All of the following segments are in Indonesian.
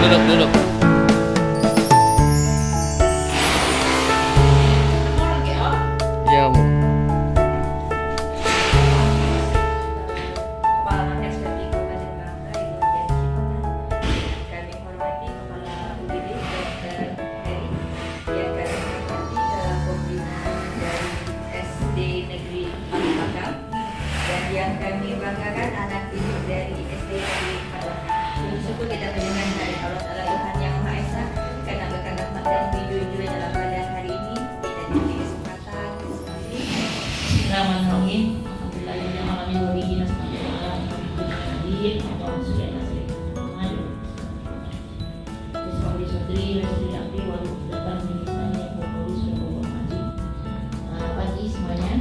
duduk. Ya, Bu. Kepala Eksekutif Kabupaten Bangka, Ibu Dian Cipta. Kami hormati Kepala UPD Dr. Heri, yang kami hormati pembina dari SD Negeri Palembang, dan yang kami banggakan anak didik dari SD Negeri Palembang. Bersyukur kita mendengar dari Allah Ta'ala Tuhan Yang Maha Esa, karena berkat rahmat dan video-video dalam pada hari ini kita diberi kesempatan. Bismillahirrahmanirrahim. Alhamdulillahirabbil alamin wa bihi nasta'in ala umuri din wa sallallahu alaihi wasallam. Bismillahirrahmanirrahim. Bismillahirrahmanirrahim. Wa mudadan min lisani yaqulu subhanallah. Pagi semuanya.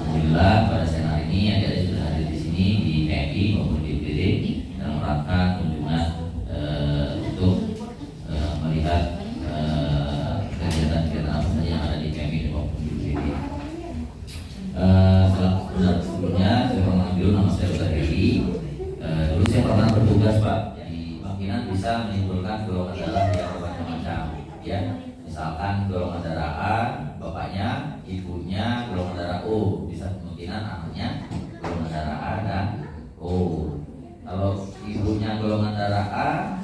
Alhamdulillah pada siang hari ini adik-adik sudah hadir di sini di PMI maupun di BPD dalam rangka kunjungan untuk melihat kegiatan-kegiatan apa saja yang ada di PMI maupun di BPD. Sebelumnya saya pernah dulu nama saya Dr. Heri. Dulu saya pernah bertugas Pak di Bangkinan bisa menimbulkan golongan darah yang bermacam-macam ya. Misalkan golongan darah A, bapaknya, ibunya golongan darah O, bisa kemungkinan anaknya golongan darah A dan O. Kalau ibunya golongan darah A,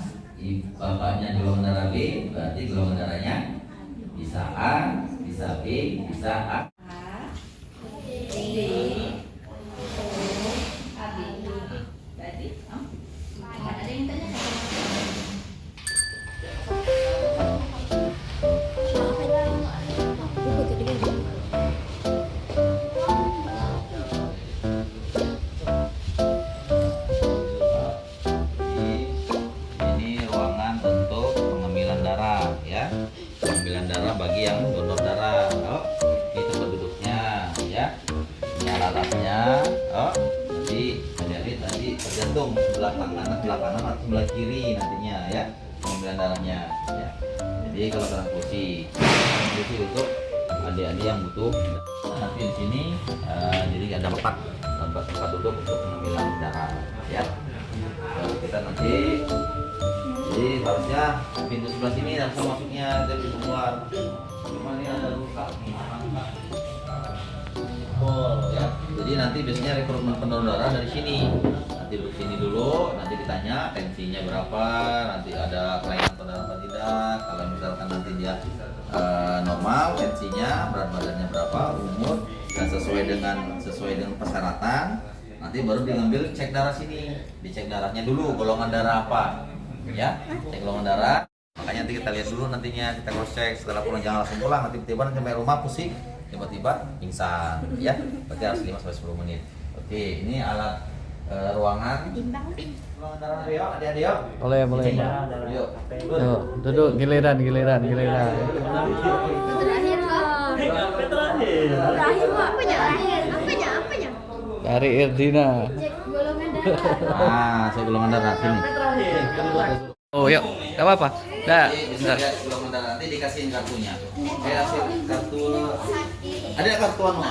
bapaknya golongan darah B, berarti golongan darahnya bisa A, bisa B, bisa A. Ini ruangan untuk pengambilan darah ya, pengambilan darah bagi yang donor darah. Oh, ini tempat duduknya ya, ini alat-alatnya. Oh, jadi nanti tergantung sebelah kanan atau sebelah kiri nantinya ya, pengambilan darahnya ya. Jadi kalau transfusi untuk adik-adik yang butuh nanti di sini jadi ada tempat duduk untuk pengambilan darah ya. Kita nanti jadi harusnya pintu sebelah sini langsung masuknya dari pintu keluar. Cuma ini ada luka nih. Ya. Jadi nanti biasanya rekrutmen pendonor darah dari sini. Nanti duduk sini dulu, nanti ditanya tensinya berapa, nanti ada kelainan pada apa tidak. Kalau misalkan nanti dia normal tensinya, berat badannya berapa, umur dan sesuai dengan persyaratan, nanti baru diambil cek darah sini. Dicek darahnya dulu golongan darah apa. Ya, cek golongan darah. Makanya nanti kita lihat dulu nantinya, kita cross check. Setelah pulang jangan langsung pulang, nanti tiba-tiba sampai rumah pusing, tiba-tiba pingsan ya. Berarti harus 5-10 menit. Oke, ini alat ruangan golongan darah Rio, adik-adik yuk. Boleh. Yuk. Yuk, duduk giliran. Terakhir apanya? Dari Irdina. Cek golongan darah. Saya golongan darah sini. Oh, yuk. Enggak apa-apa. Dah, Bisa bentar. lihat golongan darah, nanti dikasihin kartunya. Kasih kartu. Ada kartu anu?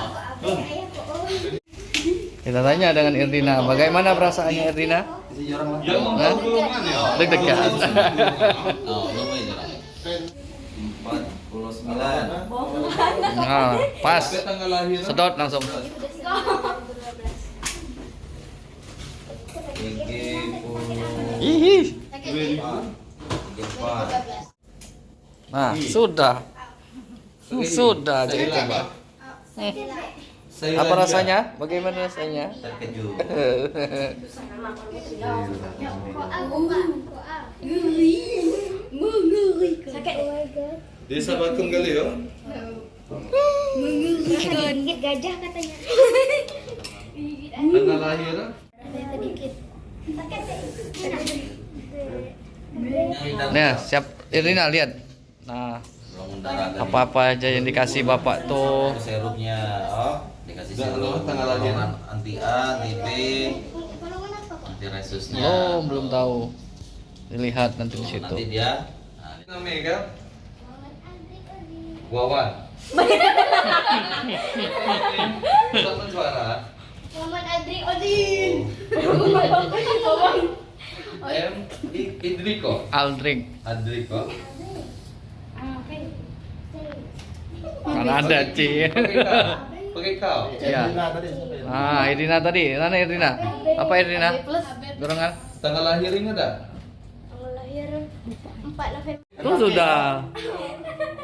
Kita tanya dengan Irdina, bagaimana perasaannya Irdina? Isi orang lah. Hah? Deg-degan. Oh, nomor ini orang. 49. Nah, pas. Sedot langsung. 34. Ih. Nah, sudah. Sudah jadi coba. Apa rasanya? Bagaimana rasanya? Terkejut. Sakit. Desa Batum kali ya? Mengerikan. Gigit gajah katanya. Tanggal lahir? Sedikit. Sakit. Nah, siap Irdina lihat. Nah, Golongan darah dari apa-apa aja yang dikasih Bapak tuh. serumnya. Oh, dikasih Enggak, serum, tanggal lahir. golongan anti A, anti B, anti resusnya. Belum tahu. Dilihat nanti di situ. Nanti dia Namanya kan? Wawan. Sama suara. Muhammad Adri Odin. M Idriko. Aldring. Adriko. Mana ada Ci? Pakai kau. Ya. Ah, Irina tadi. Mana Irina? Apa Irina? Dorongan. Tanggal lahir ingat tak? Tanggal lahir 4 November. Tuh sudah.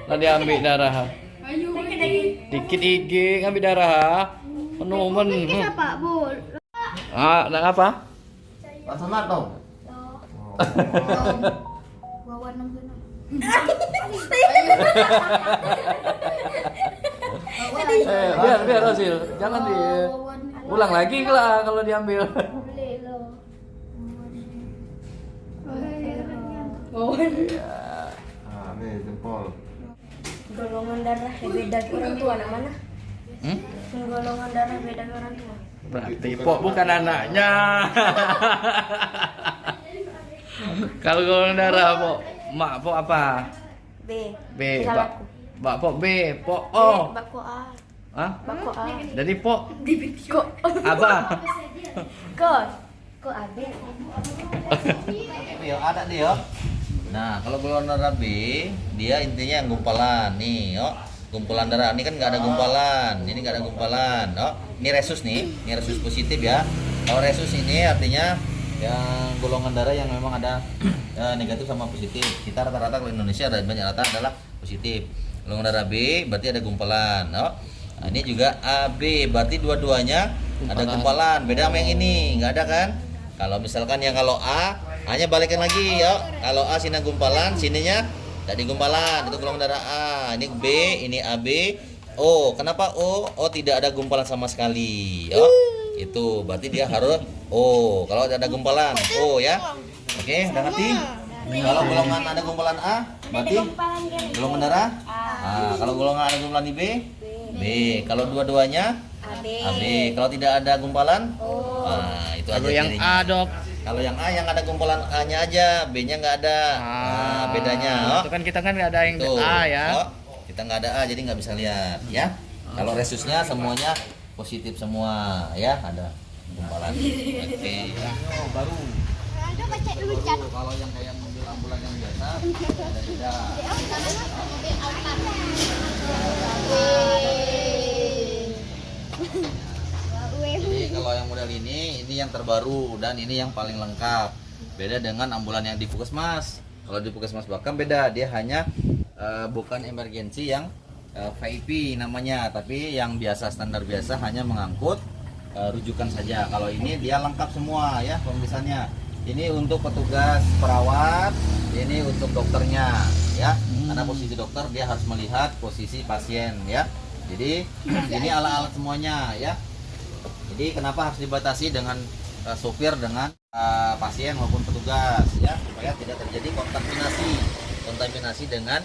Tadi ambil darah. Dikit IG ngambil darah. Penuh men. Pak Bu. Ah, nak apa? Sunat dong. Wawan 6 Biar hasil. Jangan di ulang lagi lah kalau diambil. Boleh loh. Ah, nih jempol. Golongan darah beda orang tua anak mana? Hmm? Golongan darah beda orang tua. Berarti Pok bukan anaknya. Kalau golongan darah Pok, mak Pok apa? B. B. Salahku. Bak Pok B, Pok O. Bako A. Hah? Bako A. Jadi Pok Ko. apa? Ko. Ko AB. Dia ada dia. Nah, kalau golongan darah B, dia intinya yang gumpalan nih, yo. Gumpulan darah ini kan nggak ada gumpalan, ini nggak ada gumpalan, oh. Ini resus nih, ini resus positif ya. Kalau resus ini artinya yang golongan darah yang memang ada negatif sama positif. Kita rata-rata kalau Indonesia ada banyak rata adalah positif. Golongan darah B berarti ada gumpalan, oh. Nah, ini juga AB berarti dua-duanya ada gumpalan. Beda sama yang ini, nggak ada kan? Kalau misalkan yang kalau A hanya balikan lagi, yo. Kalau A sini gumpalan, sininya tadi gumpalan, itu golongan darah A. Ini B, ini AB. O, kenapa O? O tidak ada gumpalan sama sekali. Oh, itu berarti dia harus O. Kalau tidak ada gumpalan, O ya. Oke, udah ngerti? Kalau golongan ada gumpalan A, berarti golongan darah A. Kalau golongan ada gumpalan di B, B. Kalau dua-duanya AB. Kalau tidak ada gumpalan, nah itu aja Kalau yang cirinya. A, Dok. Kalau yang A yang ada gumpalan A-nya aja, B-nya nggak ada. Nah, bedanya. Oh. Itu kan kita kan nggak ada yang Tuh. A ya. Oh, kita nggak ada A jadi nggak bisa lihat ya. Kalau resusnya semuanya positif semua ya, ada gumpalan. Oke. Baru. Kalau yang kayak mobil ambulan yang biasa ada beda. Jadi kalau yang model ini yang terbaru dan ini yang paling lengkap. Beda dengan ambulan yang di Puskesmas. Kalau di Puskesmas Bakam beda, dia hanya bukan emergensi yang VIP namanya, tapi yang biasa standar biasa hanya mengangkut rujukan saja. Kalau ini dia lengkap semua ya pemeriksaannya. Ini untuk petugas perawat, ini untuk dokternya ya. Karena posisi dokter dia harus melihat posisi pasien ya. Jadi ini alat-alat semuanya ya. Jadi kenapa harus dibatasi dengan sopir dengan pasien maupun petugas ya, supaya tidak terjadi kontaminasi dengan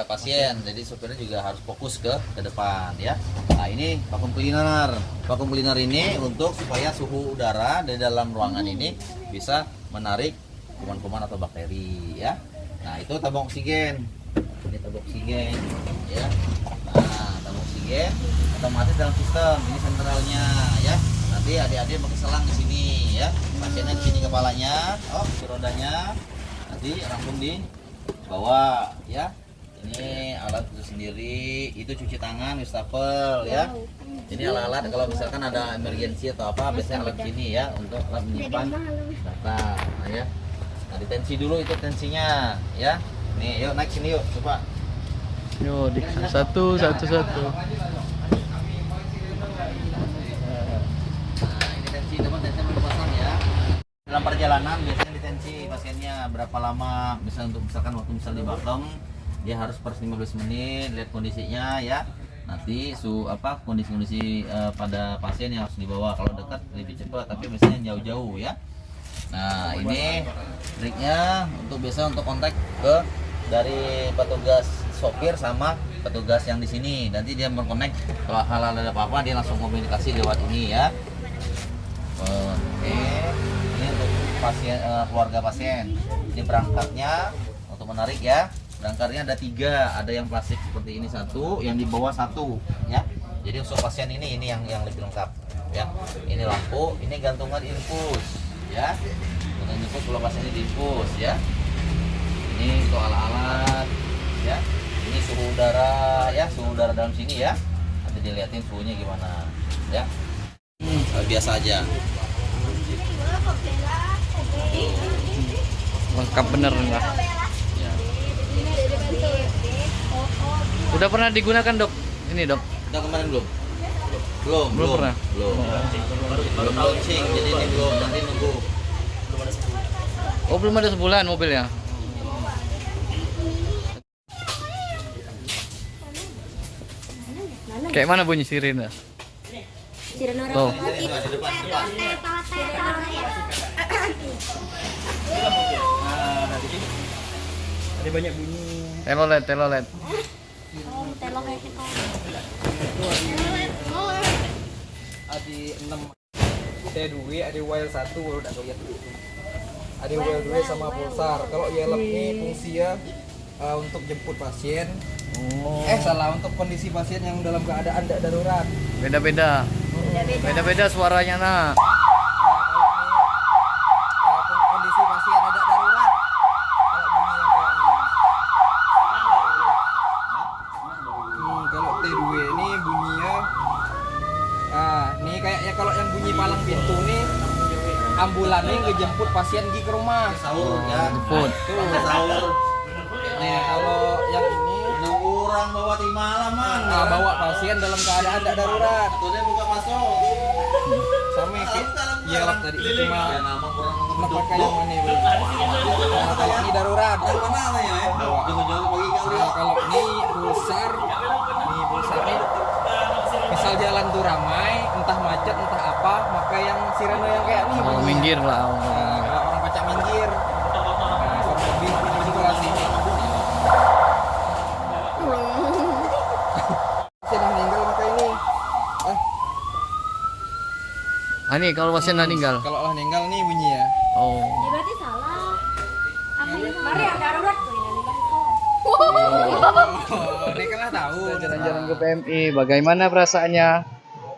pasien. Jadi sopirnya juga harus fokus ke depan ya. Nah, ini vakum cleaner. Vakum cleaner ini untuk supaya suhu udara di dalam ruangan ini bisa menarik kuman-kuman atau bakteri ya. Nah, itu tabung oksigen. Ini tabung oksigen ya. Nah, tabung oksigen otomatis dalam sistem ini sentralnya ya. Nanti adik-adik pakai selang di sini ya. Pasiennya di sini kepalanya, di rodanya. Nanti langsung di bawah ya. Ini alat itu sendiri, itu cuci tangan, wastafel ya. Ini alat-alat kalau misalkan ada emergensi atau apa, biasanya alat sini ya untuk alat menyimpan data ya. Nah, ditensi dulu itu tensinya ya. Nih, yuk naik sini yuk, coba. Yo, satu. Nah, ini tensi teman, tensi belum pasang ya. Dalam perjalanan biasanya ditensi pasiennya berapa lama, misalnya untuk misalkan waktu misal di Bakam dia harus per 15 menit lihat kondisinya ya. Nanti kondisi pada pasien yang harus dibawa. Kalau dekat lebih cepat, tapi biasanya jauh-jauh ya. Nah, ini triknya untuk kontak ke dari petugas sopir sama petugas yang di sini. Nanti dia berkonek kalau hal ada apa-apa dia langsung komunikasi lewat ini ya. Oke. Ini untuk pasien keluarga pasien. Ini berangkatnya untuk menarik ya. Berangkatnya ada 3, ada yang plastik seperti ini 1, yang di bawah 1 ya. Jadi untuk pasien ini yang lebih lengkap ya. Ini lampu, ini gantungan infus ya. Sudah nyebut kelupas ini diinfus ya. Ini untuk alat-alat ya. Ini suhu udara ya, suhu udara dalam sini ya. Nanti dilihatin suhunya gimana ya. Biasa aja. Lengkap bener enggak? Ya. Udah pernah digunakan dok? Ini dok? Udah kemarin belum? Belum pernah. Belum launching, jadi ini belum, nanti nunggu. Oh belum ada sebulan mobilnya. Kayak mana bunyi sirine? Sirene orang Tuh. Di depan. Ada banyak bunyi. Telolet. telolet. Ada 6 T2, ada wire 1 baru tak lihat. Ada wire 2 sama pulsar. Kalau yellow ini fungsinya untuk jemput pasien. Oh. Salah, untuk kondisi pasien yang dalam keadaan tidak darurat. Beda-beda. Beda-beda suaranya nak. Kalau kondisi pasien ada darurat. Kalau bunyi yang kayak ini. Kalau T2 ini bunyinya ini kayaknya kalau yang bunyi palang pintu nih ambulan nih ngejemput pasien ke rumah. Sahur ya. Jemput. Tuh. Sahur. Nah, kalau yang ini Nunggu orang bawa di malam man. bawa pasien dalam keadaan tidak darurat. Tuh buka masuk. Sama kayak yelap tadi itu cuma Ya nama orang cuma pakai yang ini. Nah, kalau ini darurat. Yang mana namanya ya? Jangan-jangan pagi kali. Nah, kalau ini pulsar nih misal jalan tuh ramai, entah macet entah apa, maka yang sirene yang kayak ini. Oh, minggir lah. Nah, kalau orang pacak minggir. Nah, kurang lebih gitu lah sih. Pasien meninggal maka ini. Ini kalau pasien meninggal. Kalau lah meninggal nih bunyi ya. Oh. Ya berarti salah. Mari yang darurat tuh ini kan. Oh, dia kan lah tahu. Jalan-jalan ke PMI, bagaimana perasaannya?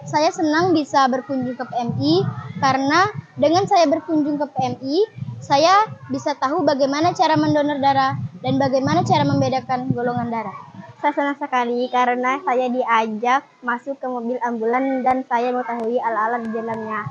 Saya senang bisa berkunjung ke PMI karena dengan saya berkunjung ke PMI, saya bisa tahu bagaimana cara mendonor darah dan bagaimana cara membedakan golongan darah. Saya senang sekali karena saya diajak masuk ke mobil ambulan dan saya mengetahui alat-alat di dalamnya.